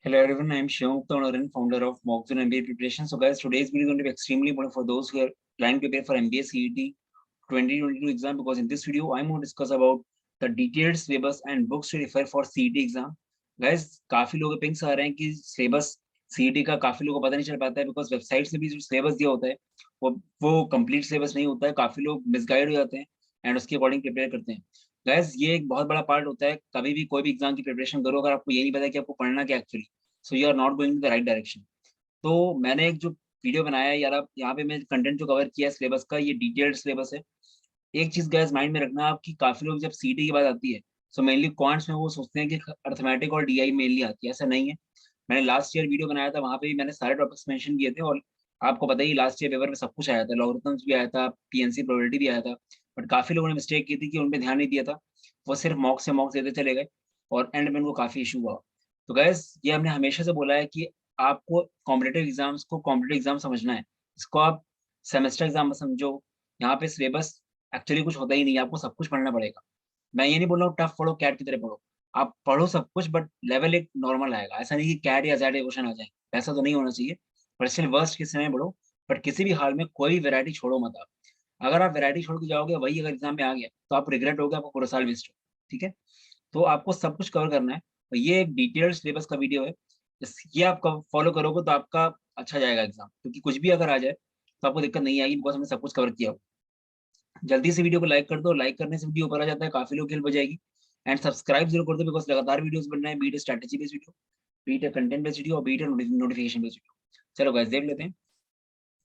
Hello everyone, I am Shivam Gupta, founder of Mockzone MBA Preparation. So guys, today's video is going to be extremely important for those who are planning to prepare for MBA CET 2022 exam, because in this video I'm going to discuss about the detailed syllabus and books to refer for CET exam. Guys, काफी लोग पिंक्स आ रहे हैं कि syllabus CET का काफी लोगों को पता नहीं चल पाता है, बिकॉज वेबसाइट से भी जो सिलेबस दिया होता है वो कंप्लीट सिलेबस नहीं होता है। काफी लोग मिसगाइड हो जाते हैं एंड उसके अकॉर्डिंग प्रिपेयर करते हैं। गैस, ये एक बहुत बड़ा पार्ट होता है। कभी भी कोई भी एग्जाम की प्रिपरेशन करो, अगर आपको ये नहीं पता कि आपको पढ़ना क्या actually, so you are not going in the right direction. तो मैंने एक जो वीडियो बनाया है यार, आप यहाँ पे मैं कंटेंट जो कवर किया है सिलेबस का, ये डिटेल्ड सिलेबस है। एक चीज गैस माइंड में रखना आप कि काफी लोग जब सीटी की बात आती है सो मेनली क्वांट्स में वो सोचते हैं कि अर्थमेटिक और डीआई मेनली आती है। ऐसा नहीं है। मैंने लास्ट ईयर वीडियो बनाया था, वहां पे भी मैंने सारे टॉपिक्स मेंशन किए थे, और आपको पता ही लास्ट ईयर पेपर में सब कुछ आया था, लॉगरिथम्स भी आया था, पीएनसी प्रोबेबिलिटी भी आया था। बट काफी लोगों ने मिस्टेक की थी कि उनपे ध्यान नहीं दिया था, वो सिर्फ मॉक से मॉक देते चले गए और एंड में उनको काफी इशू हुआ। तो गैस, ये हमने हमेशा से बोला है कि आपको कॉम्पिटेटिव एग्जाम्स को कॉम्पिटेटिव एग्जाम समझना है। इसको आप सेमेस्टर एग्जाम में समझो। यहाँ पे सिलेबस एक्चुअली कुछ होता ही नहीं है, आपको सब कुछ पढ़ना पड़ेगा। मैं ये नहीं बोल रहा हूँ टफ पढ़ो, कैट की तरह पढ़ो। आप पढ़ो सब कुछ, बट लेवल एक नॉर्मल आएगा। ऐसा नहीं कि कैट या जेड क्वेश्चन आ जाए, ऐसा तो नहीं होना चाहिए। पर स्टिल वर्स्ट केस में पढ़ो, बट किसी भी हाल में कोई वैरायटी छोड़ो मत आप। अगर आप वैरायटी छोड़ के जाओगे, वही अगर एग्जाम में आ गया तो आप रिग्रेट होगे, आपको पूरा साल वेस्ट हो। ठीक है, तो आपको सब कुछ कवर करना है। तो ये एक डिटेल्ड सिलेबस का वीडियो है। ये आप फॉलो करोगे तो आपका अच्छा जाएगा एग्जाम, क्योंकि कुछ भी अगर आ जाए तो आपको दिक्कत नहीं आएगी, बिकॉज हमने सब कुछ कवर किया हो। जल्दी से वीडियो को लाइक कर दो, लाइक करने से वीडियो ऊपर आ जाता है, काफी लोग हेल्प हो जाएगी। एंड सब्सक्राइब जरूर कर दो, बिकॉज लगातार वीडियोस बन रहे हैं, beat strategy based video, beat content based video और बीट नोटिफिकेशन बेस्ड वीडियो। चलो गाइस, देख लेते हैं।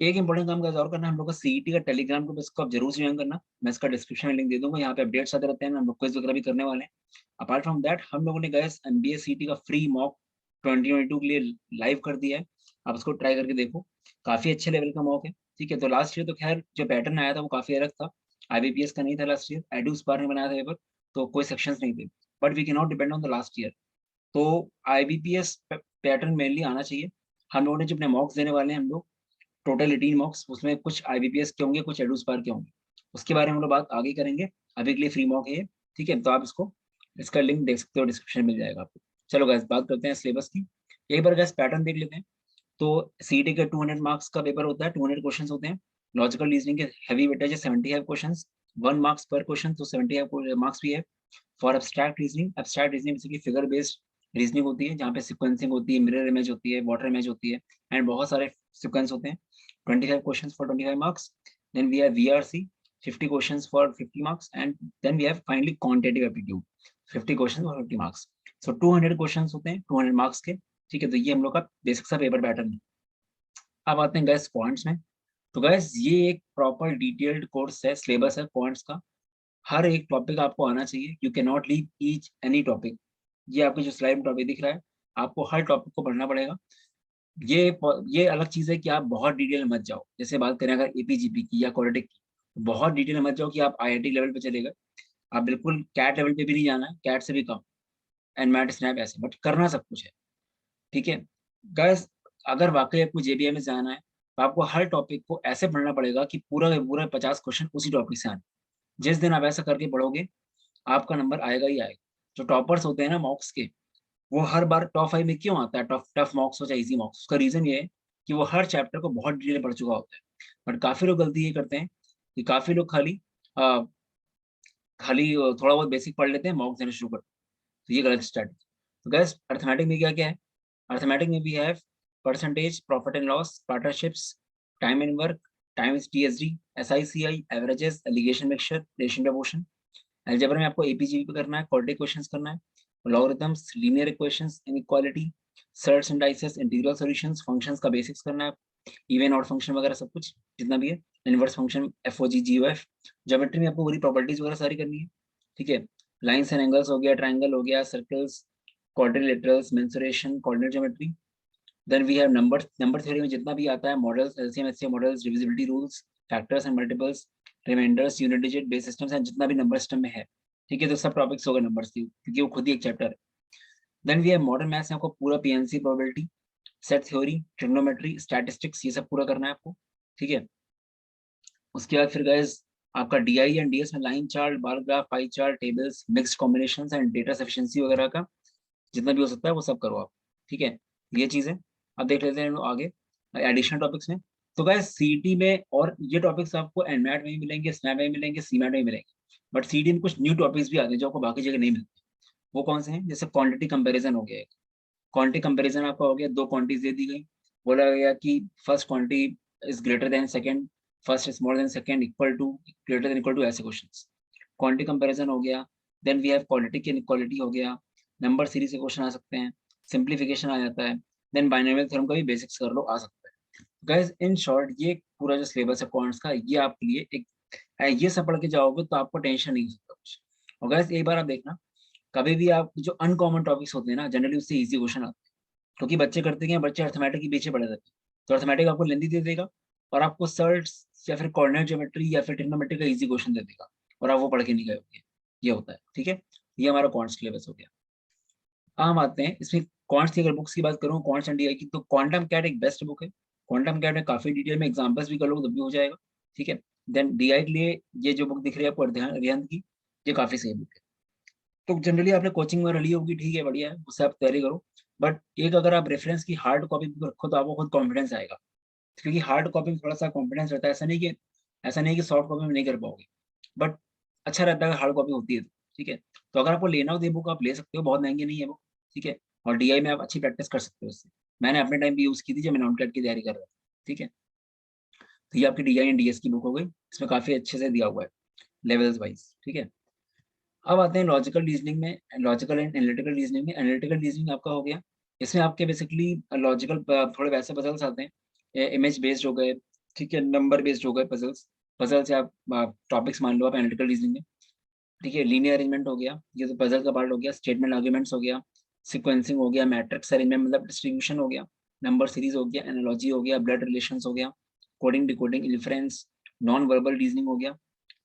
एक इंपॉर्टेंट काम गाइस और करना है हम लोग को, सीईटी का टेलीग्राम ग्रुप, इसको आप जरूर ज्वाइन करना। मैं इसका डिस्क्रिप्शन में लिंक दे दूंगा, यहाँ पे अपडेट्स आते रहते हैं, हम लोग क्विज वगैरह भी करने वाले हैं। अपार्ट फ्रॉम दैट, हम लोगों ने गाइस एमबीए सीईटी का फ्री मॉक 2022 के लिए लाइव कर दिया है। आप उसको ट्राई करके देखो, काफी अच्छे लेवल का मॉक है। ठीक है, तो लास्ट ईयर तो खैर जो पैटर्न आया था वो काफी अलग था। आईबीपीएस का नहीं था लास्ट ईयर, एडू स्पार ने बनाया था पेपर, तो कोई सेक्शंस नहीं थे। But we can not depend on the last year. तो आईबीपीएस पैटर्न मेनली आना चाहिए। हम लोगों ने जो अपने मॉक्स देने वाले हैं, हम लोग टोटल 18 मॉक्स, उसमें कुछ आईबीपीएस के होंगे, कुछ एडूस्पार के होंगे। उसके बारे में हम लोग बात आगे करेंगे। अभी के लिए फ्री मॉक है ये। ठीक है, तो आप इसको, इसका लिंक देख सकते हो, डिस्क्रिप्शन मिल जाएगा आपको। चलो गैस, बात करते हैं सिलेबस की। एक बार गैस पैटर्न देख लेते हैं। तो सीईटी के 200 मार्क्स का पेपर होता है, 200 क्वेश्चन होते हैं। लॉजिकल रीजनिंग के हैवी वेटेज है 75 क्वेश्चन, 1 मार्क्स पर क्वेश्चन, तो 75 मार्क्स भी है। For abstract reasoning, abstract reasoning basically figure based reasoning होती है, जहाँ पे सिक्वेंसिंग होती है, मिरर इमेज होती है, वाटर इमेज होती है, एंड बहुत सारे सिक्वेंस होते हैं। 25 questions for 25 marks. Then we have VRC, 50 questions for 50 marks, and then we have finally quantitative aptitude, 50 questions for 50 marks. So 200 questions होते हैं 200 मार्क्स के। ठीक है, तो ये हम लोग का बेसिक सा पेपर पैटर्न है। अब आते हैं गैस पॉइंट्स में। तो गैस, ये एक प्रॉपर डिटेल्ड कोर्स है, सिलेबस है पॉइंट्स का। हर एक टॉपिक आपको आना चाहिए, you can not leave each any topic. ये आपको जो स्लाइड में टॉपिक दिख रहा है, आपको हर टॉपिक को पढ़ना पड़ेगा। ये ये अलग चीज है कि आप बहुत डिटेल में मत जाओ। जैसे बात करें अगर एपीजीपी की या क्वाड्रेटिक की, तो बहुत डिटेल में मत जाओ कि आप आईआईटी लेवल पे चले गए। आप बिल्कुल कैट लेवल पे भी नहीं जाना है, कैट से भी कम, एंड मैट स्नैप ऐसे, बट करना सब कुछ है। ठीक है गाइस, अगर वाकई आपको जेबीए में जाना है तो आपको हर टॉपिक को ऐसे पढ़ना पड़ेगा कि पूरा का पूरा 50 क्वेश्चन उसी टॉपिक से आने। जिस दिन आप ऐसा करके पढ़ोगे, आपका नंबर आएगा ही आएगा। जो टॉपर्स होते हैं ना मॉक्स के, वो हर बार टॉप 5 में क्यों आता है, टफ टफ मॉक्स हो चाहे इजी मॉक्स, उसका रीजन ये है कि वो हर चैप्टर को बहुत डिटेल में पढ़ चुका होता है। बट काफी लोग गलती ये करते हैं कि काफी लोग अ, खाली थोड़ा बहुत बेसिक पढ़ लेते हैं, मॉक्स देना शुरू करते हैं। तो ये गलत स्ट्रैटेजी। तो गैस, अर्थमेटिक में क्या क्या है? अर्थमेटिक में भी है percentage, profit and loss, partnerships, time and work, time is TSD, SICI, averages, alligation mixture, relation proportion. Algebra में आपको एपीजीबी पे करना है, क्वाड्रेटिक क्वेश्चंस करना है, logarithms, linear equations, inequality, shirts and dices, integral solutions, functions का बेसिक्स करना है, इवन ऑड फंक्शन वगैरह सब कुछ जितना भी है, इनवर्स फंक्शन, एफओजी, जीओएफ। ज्योमेट्री में आपको पूरी प्रॉपर्टीज वगैरह सारी करनी है। ठीक है, लाइंस एंड एंगल्स हो गया, ट्राइंगल हो गया, circles, quadrilaterals, mensuration, coordinate geometry. Then we have number theory में जितना भी आता है, models, LCM HCM models, divisibility rules, factors and multiples, remainders, unit digit, base systems and जितना भी नंबर सिस्टम में है। ठीक है, तो सब टॉपिक्स होगा नंबर्स की, क्योंकि वो खुद ही एक चैप्टर है। Then we have modern maths में आपको पूरा PNC, probability, set theory, trigonometry, statistics, ये सब पूरा करना है आपको। ठीक है, उसके बाद फिर गाइस, आपका डीआई एंड डीएस में line chart, bar graph, pie chart, tables, mixed combinations and data sufficiency वगैरह का जितना भी हो सकता है वो सब करो आप। ठीक है, ये चीज है। अब देख लेते हैं आगे एडिशनल टॉपिक्स में। तो गाइस सीईटी में, और ये टॉपिक्स आपको एनमैट में भी मिलेंगे, स्नैप में भी मिलेंगे, सीमैट में भी मिलेंगे, बट सीईटी में कुछ न्यू टॉपिक्स भी आते हैं जो आपको बाकी जगह नहीं मिलते। वो कौन से हैं? जैसे क्वांटिटी कंपैरिजन हो गया। क्वांटिटी कंपैरिजन आपका हो गया, दो क्वांटिटीज दे दी गई, बोला गया कि first quantity is greater than second, first is smaller than second, equal to, greater than equal to, ऐसे क्वेश्चंस। क्वांटिटी कंपैरिजन हो गया। देन वी हैव क्वालिटी की इनक्वालिटी हो गया। नंबर सीरीज से क्वेश्चन आ सकते हैं। सिंप्लीफिकेशन आ जाता है। देन बाइनोमियल थ्योरम का भी बेसिक्स कर लो, आ सकता है। गाइस इन शॉर्ट ये पूरा जो सिलेबस है क्वांट्स का, ये आपके लिए एक, ये सब पढ़ के जाओगे तो आपको टेंशन नहीं होता कुछ। और गाइस एक बार आप देखना, कभी भी आप जो अनकॉमन टॉपिक्स होते हैं ना, जनरली उससे इजी क्वेश्चन आते हैं। क्योंकि बच्चे करते हैं, बच्चे अर्थमेटिक के पीछे पड़े रहते हैं, तो अर्थमेटिक आपको लेंदी दे देगा, और आपको सर्ट्स या फिर कोऑर्डिनेट ज्योमेट्री या फिर ट्रिग्नोमेट्री का इजी क्वेश्चन दे देगा, और आप वो पढ़ के नहीं गए होंगे। ये होता है, ठीक है। ये हमारा क्वांट्स सिलेबस हो गया। हम आते हैं इसमें क्वांट्स की, अगर बुक्स की बात करूँ क्वांट्स एंड डीआई की, तो क्वांटम कैट एक बेस्ट बुक है। क्वांटम कैट में काफी डिटेल में एग्जांपल्स भी कर लो तब भी हो जाएगा, ठीक है। देन डीआई के लिए ये जो बुक दिख रही है आपको अरिहंत की, ये काफी सही बुक है। तो जनरली आपने कोचिंग में ली होगी, ठीक है, बढ़िया है, उससे आप तैयारी करो। बट एक अगर आप रेफरेंस की हार्ड कॉपी रखो तो आपको खुद कॉन्फिडेंस आएगा, क्योंकि हार्ड कॉपी में थोड़ा सा कॉन्फिडेंस रहता है। ऐसा नहीं कि सॉफ्ट कॉपी में नहीं कर पाओगे, बट अच्छा रहता है हार्ड कॉपी होती है तो, ठीक है। तो अगर आपको लेना हो तो ये बुक आप ले सकते हो, बहुत महंगी नहीं है वो, ठीक है। और डीआई में आप अच्छी प्रैक्टिस कर सकते हो इससे। मैंने अपने टाइम भी यूज की थी जब मैं नॉन कैट की तैयारी कर रहा था, ठीक है। तो ये आपकी डीआई एंड डीएस की बुक हो गई, इसमें काफी अच्छे से दिया हुआ है लेवल्स वाइज, ठीक है। अब आते हैं लॉजिकल रीजनिंग में, लॉजिकल एंड एनालिटिकल रीजनिंग में। एनालिटिकल रीजनिंग आपका हो गया, इसमें आपके बेसिकली लॉजिकल थोड़े वैसे पजल्स आते हैं, इमेज बेस्ड हो गए, ठीक है, नंबर बेस्ड हो गए पजल्स। पजल से आप टॉपिक्स मान लो आप एनालिटिकल रीजनिंग में, ठीक है। लीनियर अरेंजमेंट हो गया, ये तो पजल का पार्ट हो गया। स्टेटमेंट आर्ग्यूमेंट्स हो गया, सीक्वेंसिंग हो गया, मैट्रिक्स अरेंजमेंट मतलब डिस्ट्रीब्यूशन हो गया, नंबर सीरीज हो गया, एनालॉजी हो गया, ब्लड रिलेशंस हो गया, coding decoding inference, non verbal reasoning हो गया,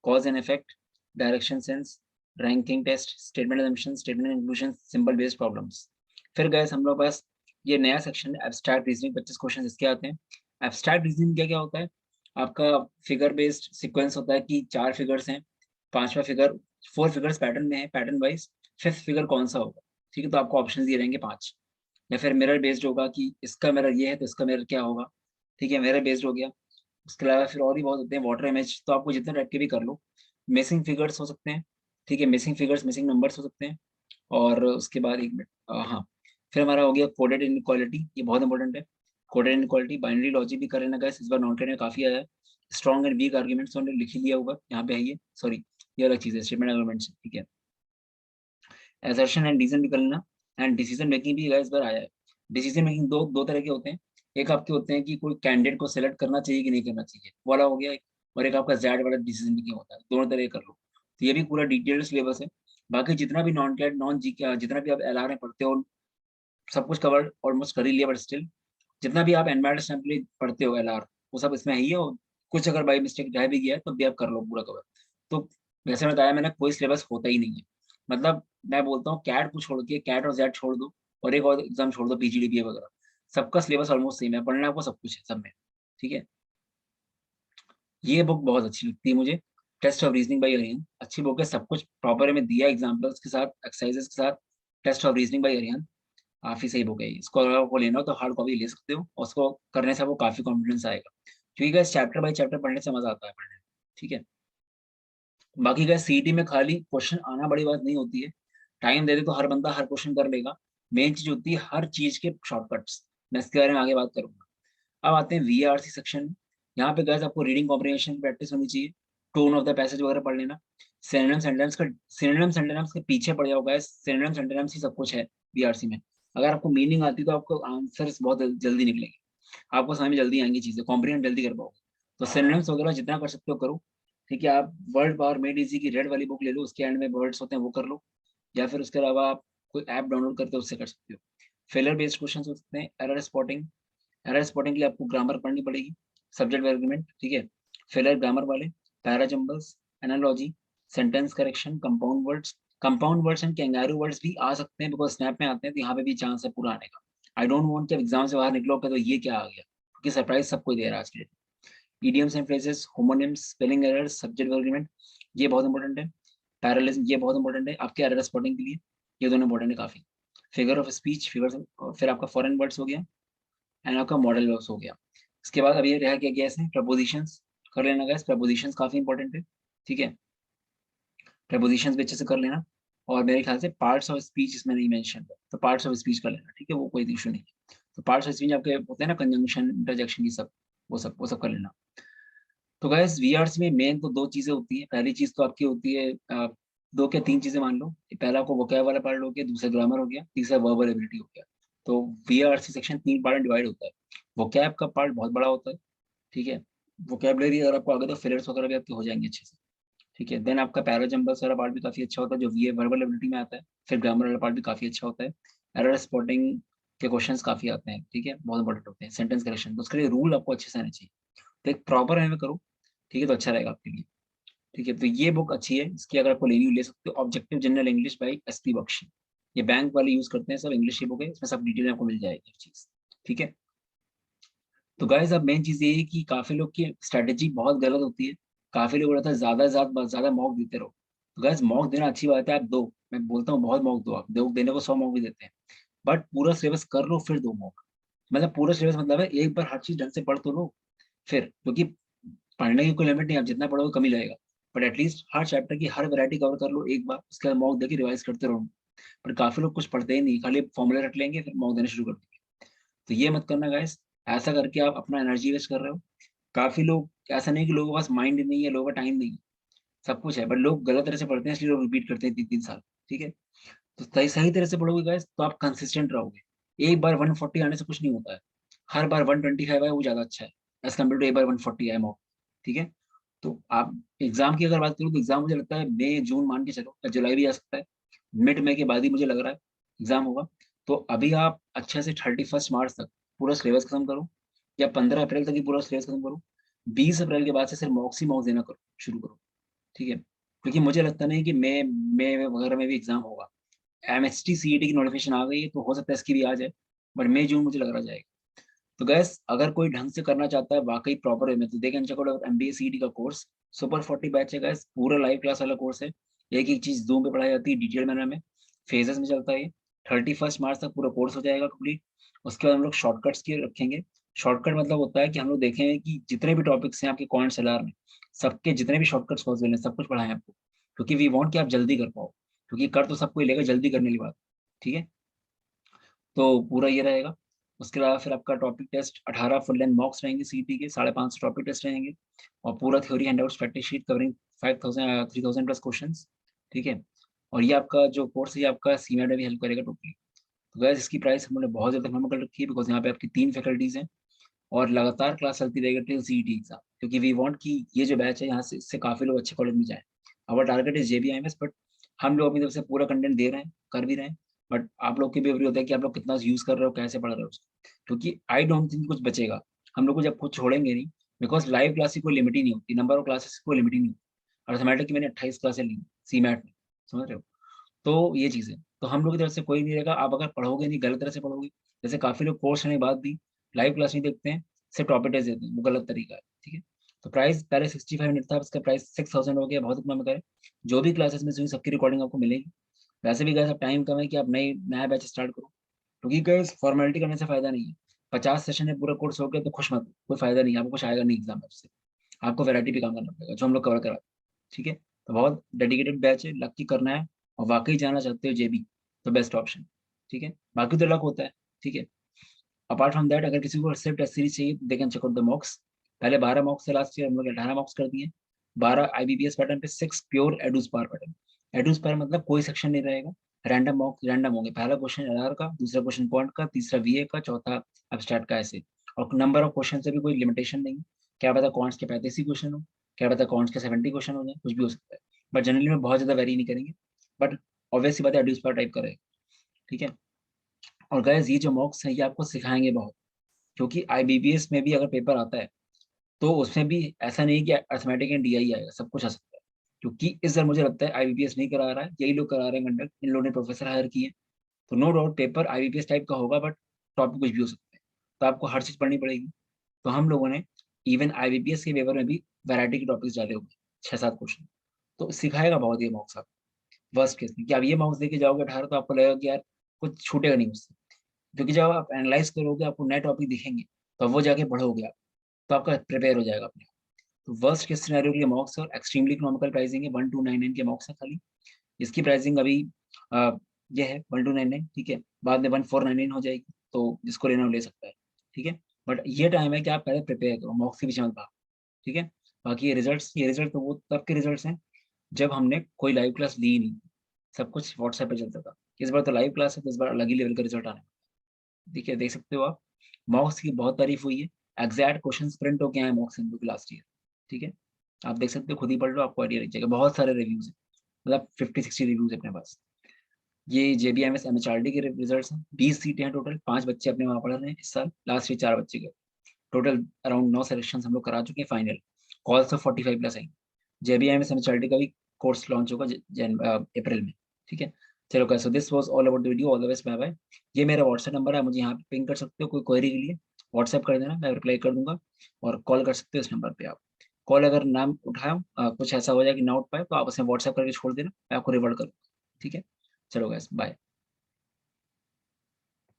cause and effect, direction sense, ranking test, statement assumption, statement inclusion, simple based problems. फिर गए हम लोग पास ये नया सेक्शन है एब्स्ट्रैक्ट रीजनिंग, 25 क्वेश्चन इसके आते हैं। एब्स्ट्रैक्ट रीजनिंग क्या क्या होता है? आपका फिगर बेस्ड सीक्वेंस होता है कि 4 फिगर्स हैं, पांचवा फिगर 4 फिगर्स पैटर्न में है, पैटर्न वाइज फिफ्थ फिगर कौन सा होगा, ठीक है। तो आपको ऑप्शन दिए रहेंगे 5। या फिर मिरर बेस्ड होगा कि इसका मिरर ये है तो इसका मिरर क्या होगा, ठीक है, मिरर बेस्ड हो गया। उसके अलावा फिर और भी बहुत होते हैं, वाटर इमेज, तो आपको जितने रट के भी कर लो। मिसिंग फिगर्स हो सकते हैं, ठीक है, मिसिंग फिगर्स, मिसिंग नंबर्स हो सकते हैं। और उसके बाद एक मिनट, हाँ, फिर हमारा हो गया कोडेड इनक्वालिटी, ये बहुत इंपॉर्टेंट है। कोडेड इनक्वालिटी, बाइनरी लॉजिक भी कर लेना गाइस, इस बार नोट में काफी आया है। स्ट्रॉन्ग एंड वीक आर्ग्यूमेंट्स हमने लिख ही लिया होगा, यहाँ पे है ये, सॉरी, ये अलग चीज है, स्टेटमेंट आर्ग्यूमेंट्स, ठीक है। असर्शन एंड रीजन भी कर लेना। एंड डिसीजन मेकिंग भी गाइस बार आया है। डिसीजन मेकिंग दो दो तरह के होते हैं। एक आपके होते हैं कि कोई कैंडिडेट को सेलेक्ट करना चाहिए कि नहीं करना चाहिए, वो वाला हो गया एक। और एक आपका जैड वाला डिसीजन मेकिंग होता है, दोनों तरह कर लो। तो ये भी पूरा डिटेल्ड सिलेबस है। बाकी जितना भी नॉन कैट नॉन जी का जितना भी आप एलआर में पढ़ते हो, सब कुछ कवर ऑलमोस्ट कर ही लिया, बट स्टिल जितना भी आप एनवायरमेंट असेंबली पढ़ते हो एलआर, वो सब इसमें है ही है। और कुछ अगर बाई मिस्टेक रह भी गया है तो भी आप कर लो पूरा कवर। तो जैसे बताया मैंने, कोई सिलेबस होता ही नहीं है। मतलब मैं बोलता हूँ कैट को छोड़ के, कैट और जेड छोड़ दो, और एक और एग्जाम छोड़ दो, पीजीडीपीए वगैरह, सबका सिलेबस ऑलमोस्ट सेम है, पढ़ना आपको सब कुछ है सब में, ठीक है। ये बुक बहुत अच्छी लगती है मुझे, test of reasoning by Arihant, अच्छी बुक है, सब कुछ प्रॉपर में दिया एग्जाम्पल्स के साथ, एक्सरसाइजेस के साथ। Test of reasoning by Arihant काफी सही बुक है ये। इसको अगर आपको लेना हो तो हार्ड कॉपी ले सकते हो, और उसको करने से आपको काफी कॉन्फिडेंस आएगा, क्योंकि चैप्टर बाई चैप्टर पढ़ने से मजा आता है पढ़ने में, ठीक है। बाकी का सीईटी में खाली क्वेश्चन आना बड़ी बात नहीं होती है, टाइम दे दे तो हर बंदा हर क्वेश्चन कर लेगा। मेन चीज होती है हर चीज के शॉर्टकट्स, मैं इसके बारे में आगे बात करूंगा। अब आते हैं वीआरसी सेक्शन। यहाँ पे गैस आपको रीडिंग कॉम्प्रिहेंशन की प्रैक्टिस होनी चाहिए, टोन ऑफ द पैसेज वगैरह पढ़ लेना। सिनोनिम सेंटेंस का, सिनोनिम सेंटेंस के पीछे पड़ जाओ गैस, सिनोनिम सेंटेंस ही सब कुछ है वीआरसी में। अगर आपको मीनिंग आती तो आपको आंसर्स बहुत जल्दी निकलेंगे, आपको समझ में जल्दी आएंगी चीजें, कॉम्प्रिहेंड जल्दी कर पाओगे। तो सिनोनिम्स वगैरह जितना कर सकते हो करो, ठीक है। आप वर्ड पावर मेड इजी की रेड वाली बुक ले लो, उसके एंड में वर्ड्स होते हैं वो कर लो। या फिर उसके अलावा आप कोई ऐप डाउनलोड करते हो उससे कर सकते हो। फेलर बेस्ड क्वेश्चन हो सकते हैं, एरर स्पॉटिंग, एरर स्पॉटिंग के लिए आपको ग्रामर पढ़नी पड़ेगी, सब्जेक्ट आर्गुमेंट, ठीक है। फेलर ग्रामर वाले, para jumbles, analogy, sentence correction, compound words and kangaroo words भी आ सकते हैं, बिकॉज स्नैप में आते हैं, तो यहाँ पे भी चांस है पूरा आने का। आई डोंट वांट कि एग्जाम से बाहर निकलोगे तो ये क्या आ गया, क्योंकि सरप्राइज सबको दे रहा है आज के date. Idioms and phrases, homonyms, spelling errors, subject argument, ये बहुत इंपॉर्टेंट है। पैरेललिज्म, ये बहुत इंपॉर्टेंट है आपके एरर स्पॉटिंग के लिए, ये दोनों इंपॉर्टेंट है काफी। फिगर ऑफ स्पीच, फिर आपका फॉरेन वर्ड्स हो गया एंड आपका मॉडल वर्ड्स हो गया। इसके बाद अब ये रह क्या गया इसमें, प्रपोजिशंस कर लेना गाइस। प्रपोजिशंस काफी इंपॉर्टेंट है, ठीक है, प्रपोजिशंस भी अच्छे से कर लेना। और मेरे ख्याल से पार्ट्स ऑफ स्पीच इसमें नहीं मेंशन है, तो पार्ट्स ऑफ स्पीच कर लेना, ठीक है, वो कोई इशू नहीं है। तो पार्ट्स ऑफ स्पीच आपके होते हैं ना, कंजंक्शन, इंटरजेक्शन, ये सब, वो सब कर लेना। तो गाइस वीआरसी में मेन तो दो चीजें होती है। पहली चीज तो आपकी होती है दो क्या तीन चीजें मान लो। पहला आपको वोकैब वाला पार्ट हो गया, दूसरा ग्रामर हो गया, तीसरा वर्बल एबिलिटी हो गया। तो वीआरसी सेक्शन तीन पार्ट में डिवाइड होता है। वोकैब का पार्ट बहुत बड़ा होता है, ठीक है, वोकैबलरी अगर आपको आगे तो फिलर्स वगैरह भी आपके हो जाएंगे अच्छे से, ठीक है। देन आपका पैराजम्बल्स वाला पार्ट भी काफी अच्छा होता है जो वी वर्बल एबिलिटी में आता है। फिर ग्रामर वाला पार्ट भी काफी अच्छा होता है। एरर स्पॉटिंग के क्वेश्चंस काफी आते हैं, ठीक है, बहुत इंपॉर्टेंट होते हैं। सेंटेंस करेक्शन, तो उसके लिए रूल आपको अच्छे से आने चाहिए। तो एक प्रॉपर वे में करो, ठीक है, तो अच्छा रहेगा आपके लिए, ठीक है। तो ये बुक अच्छी है, इसकी अगर आपको लेनी हो ले सकते हो, objective general English by SP Bakshi. ये बैंक वाले यूज करते हैं, सब इंग्लिश की बुक है, इसमें सब डिटेल आपको मिल जाएगी हर चीज, ठीक है। तो गाइस अब मेन चीज ये है कि काफी लोग की स्ट्रेटेजी बहुत गलत होती है। काफी लोग रहता है ज्यादा ज्यादा ज्यादा मॉक देते रहो। तो गाइस मॉक देना अच्छी बात है, आप दो, मैं बोलता हूँ बहुत मॉक दो, आप दो, देने को 100 मॉक भी देते हैं, बट पूरा सिलेबस कर लो फिर दो मॉक। मतलब पूरा सिलेबस मतलब है एक बार हर चीज ढंग से पढ़ तो लो फिर, क्योंकि पढ़ने की कोई लिमिट नहीं, आप जितना पढ़ोगे कम ही जाएगा। बट एटलीस्ट हर चैप्टर की हर वैरायटी कवर कर लो एक बार, उसके बाद मॉक देके रिवाइज करते रहो। पर काफी लोग कुछ पढ़ते ही नहीं, खाली फॉर्मूला रट लेंगे फिर मॉक देना शुरू कर देंगे। तो ये मत करना गाइस, ऐसा करके आप अपना एनर्जी वेस्ट कर रहे हो। काफी लोग, ऐसा नहीं कि लोगों के पास माइंड नहीं है, लोगों का टाइम नहीं है, सब कुछ है, बट लोग गलत तरह से पढ़ते हैं, इसलिए लोग रिपीट करते हैं 3 3 साल, ठीक है। तो सही सही तरह से पढ़ोगे गाइस तो आप कंसिस्टेंट रहोगे। एक बार 140 आने से कुछ नहीं होता है, हर बार 125 आए वो ज्यादा अच्छा है एज कम्पेयर टू एक बार 140 आए मॉक, ठीक है। तो आप एग्जाम की अगर बात करूँ तो एग्जाम मुझे लगता है मई जून मान के चलो, या जुलाई भी आ सकता है, मिड मई के बाद ही मुझे लग रहा है एग्जाम होगा। तो अभी आप अच्छे से 31 मार्च तक पूरा सिलेबस खत्म करो, या 15 अप्रैल तक ही पूरा सिलेबस खत्म करो। 20 अप्रैल के बाद से सिर्फ मॉक्स ही मॉक्स देना करो, शुरू करो, ठीक है। क्योंकि मुझे लगता नहीं कि मई वगैरह में भी एग्जाम होगा। एमएसटी सीईटी की नोटिफिकेशन आ गई है, तो हो सकता है इसकी भी आ जाए, बट मई जून मुझे लग रहा जाएगा। तो गैस अगर कोई ढंग से करना चाहता है वाकई प्रॉपर वे में, तो देखें चेक आउट एमबीए सीईटी का कोर्स, सुपर 40 बैच है गैस, पूरा लाइव क्लास वाला कोर्स है। एक एक चीज जूम पे पढ़ाई जाती है डिटेल मैनर में, फेजेस में चलता है ये। 31 मार्च तक पूरा कोर्स हो जाएगा कंप्लीट। उसके बाद हम लोग शॉर्टकट्स के रखेंगे। शॉर्टकट मतलब होता है कि हम लोग देखेंगे कि जितने भी टॉपिक्स हैं आपके कॉन्ट्स एलआर में, सबके जितने भी शॉर्टकट्स पॉसिबल हैं सब कुछ पढ़ाएं आपको, क्योंकि वी वांट कि आप जल्दी कर पाओ, क्योंकि कर तो सबको ही लेगा, जल्दी करने की बात, ठीक है। तो पूरा ये रहेगा। उसके अलावा फिर आपका topic test 18 full length mocks रहेंगे सीटी के, 550 टॉपिक टेस्ट रहेंगे, और पूरा theory handouts practice sheet covering 5000 3000 plus questions, ठीक है। और ये आपका जो कोर्स है ये आपका सीमेट में भी हेल्प करेगा टोटली। तो गैस इसकी प्राइस हमने बहुत ज्यादा कम कर रखी है, बिकॉज यहाँ पे आपकी 3 फैकल्टीज हैं, और लगातार क्लास चलती रहेगी टिल सीईटी एग्जाम, क्योंकि वी वांट कि ये जो बैच है यहाँ से इससे काफी लोग अच्छे कॉलेज में जाए। Our target is JBIMS, but हम लोग अपनी तरफ से पूरा कंटेंट दे रहे हैं, कर भी रहे हैं। बट आप लोग की भी अभी होता है कि आप लोग कितना यूज कर रहे हो, कैसे पढ़ रहे हो उसको, क्योंकि आई डोंट थिंक कुछ बचेगा। हम लोग को जब खुद छोड़ेंगे नहीं, बिकॉज लाइव क्लास की कोई लिमिट ही नहीं होती, नंबर ऑफ क्लासेस की कोई लिमिट ही नहीं होती। अर्थमेटिक की मैंने 28 क्लासें ली सीमैट में, समझ रहे हो। तो ये चीजें, तो हम लोग की तरफ से कोई नहीं रहेगा, आप अगर पढ़ोगे नहीं, गलत तरह से पढ़ोगे, जैसे काफी लोग कोर्स करने के बाद भी लाइव क्लास नहीं देखते हैं, सिर्फ टॉपिक टेस्ट देते हैं, वो गलत तरीका है, ठीक है। तो प्राइस पहले 6500 था, उसका प्राइस 6000 हो गया, बहुत इकोनॉमिकल है। जो भी क्लासेस में हुई सबकी रिकॉर्डिंग आपको मिलेगी। वैसे भी गैस अब टाइम कम है कि आप नया बैच स्टार्ट करो, क्योंकि गैस फॉर्मेलिटी करने से फायदा नहीं है। 50 सेशन में पूरा कोर्स हो गया तो खुश मत हो, कोई फायदा नहीं है, आपको कुछ आएगा नहीं एग्जाम में उससे। आपको वैरायटी पे काम करना पड़ेगा, जो हम लोग कवर करा, ठीक है। तो बहुत डेडिकेटेड बैच है, लक की करना है, और वाकई जाना चाहते हो जेबी, तो बेस्ट ऑप्शन, ठीक है। बाकी तो लक होता है, ठीक है। अपार्ट फ्रॉम दैट अगर किसी को सिर्फ टेस्ट सीरीज चाहिए तो they can check out the mocks. पहले 12 मॉक्स थे लास्ट ईयर, हम लोग 18 मॉक्स कर दिए। 12 आईबीपीएस पैटर्न पे, 6 प्योर एडूस पार पैटर्न। एडूस पार मतलब कोई सेक्शन नहीं रहेगा, रैंडम मॉक रैंडम होंगे। पहला क्वेश्चन एलआर का, दूसरा क्वेश्चन क्वांट का, तीसरा वीए का, चौथा एब्स्ट्रैक्ट का, ऐसे। और नंबर ऑफ क्वेश्चन से भी कोई लिमिटेशन नहीं है। क्या पता क्वांट्स के 35 ही क्वेश्चन हो, क्या पता क्वांट्स के 70 क्वेश्चन हो जाए, कुछ भी हो सकता है। बट जनरली में बहुत ज्यादा वेरी नहीं करेंगे, बट ऑब्वियसली बात है एडूस पार टाइप करेगा, ठीक है। और गाइस ये जो मॉक्स है ये आपको सिखाएंगे बहुत, क्योंकि आईबीपीएस में भी अगर पेपर आता है तो उसमें भी ऐसा नहीं कि अर्थमेटिक एंड डीआई आएगा, सब कुछ आ सकता है। क्योंकि इस बार मुझे लगता है आईबीपीएस नहीं करा रहा है, यही लोग करा रहे हैं कंडक्ट, इन लोगों ने प्रोफेसर हायर किए। तो no doubt paper IBPS type का होगा, बट टॉपिक कुछ भी हो सकता है, तो आपको हर चीज पढ़नी पड़ेगी। तो हम लोगों ने इवन आईबीपीएस के पेपर में भी वैरायटी के टॉपिक्स डाले हुए 6 7 क्वेश्चन। तो सिखाएगा बहुत ये मॉक्स आप। वर्स्ट केस में कि आप ये मार्क्स देके जाओगे 18 तो आपको लगेगा कि यार कुछ छूटेगा नहीं उससे, क्योंकि जब आप एनालाइज करोगे आपको नए टॉपिक दिखेंगे तो वो जाके पढ़ोगे आप, तो आपका प्रिपेयर हो जाएगा अपने। तो वर्स्ट केस सिनेरियो के लिए मॉक्स और एक्सट्रीमली इकोनॉमिकल प्राइसिंग है, 1299 के मॉक्स है खाली। इसकी प्राइसिंग अभी अ, ये है 1299, ठीक है, बाद में 1499 हो जाएगी, तो जिसको लेना वो ले सकता है, ठीक है। बट ये टाइम है कि आप पहले प्रिपेयर करो, मॉक्स के पीछे मत भागो, ठीक है। बाकी ये रिजल्ट तो वो तब के रिजल्ट्स हैं जब हमने कोई लाइव क्लास ली नहीं, सब कुछ व्हाट्सएप पे चलता था। इस बार तो लाइव क्लास है तो इस बार अलग ही लेवल का रिजल्ट आने वाला है। देखिए, देख सकते हो आप, मॉक्स की बहुत तारीफ हुई है, एग्जैक्ट क्वेश्चन प्रिंट होके आए मॉक्स हिंदू के लास्ट ईयर, ठीक है। आप देख सकते हो, खुद ही पढ़ लो, आपको आइडिया लग जाएगा। बहुत सारे रिव्यूज है, मतलब 50-60 रिव्यूज है अपने पास। ये JBMS MHRD के रिजल्ट्स हैं, 20 सीटें हैं टोटल, 5 बच्चे अपने वहाँ पढ़ रहे हैं इस साल, लास्ट ईयर 4 बच्चे गए। टोटल अराउंड 9 सिलेक्शन हम लोग करा चुके हैं, फाइनल कॉल्स तो 45 प्लस आएंगे। JBMS MHRD का भी कोर्स लॉन्च होगा अप्रैल में, ठीक है। चलो guys, so this was all about the video, all the best, bye bye. ये मेरा व्हाट्सएप नंबर है, मुझे यहाँ पे पिंग कर सकते हो, कोई क्वेरी के लिए व्हाट्सएप कर देना, मैं रिप्लाई कर दूंगा। और कॉल कर सकते हो इस नंबर पे आप। कॉल अगर ना उठाया, कुछ ऐसा हो जाए कि ना उठ पाए, तो आप उसे व्हाट्सएप करके छोड़ देना, मैं आपको रिवर्ट करूँ, ठीक है। चलो गाइस, बाय।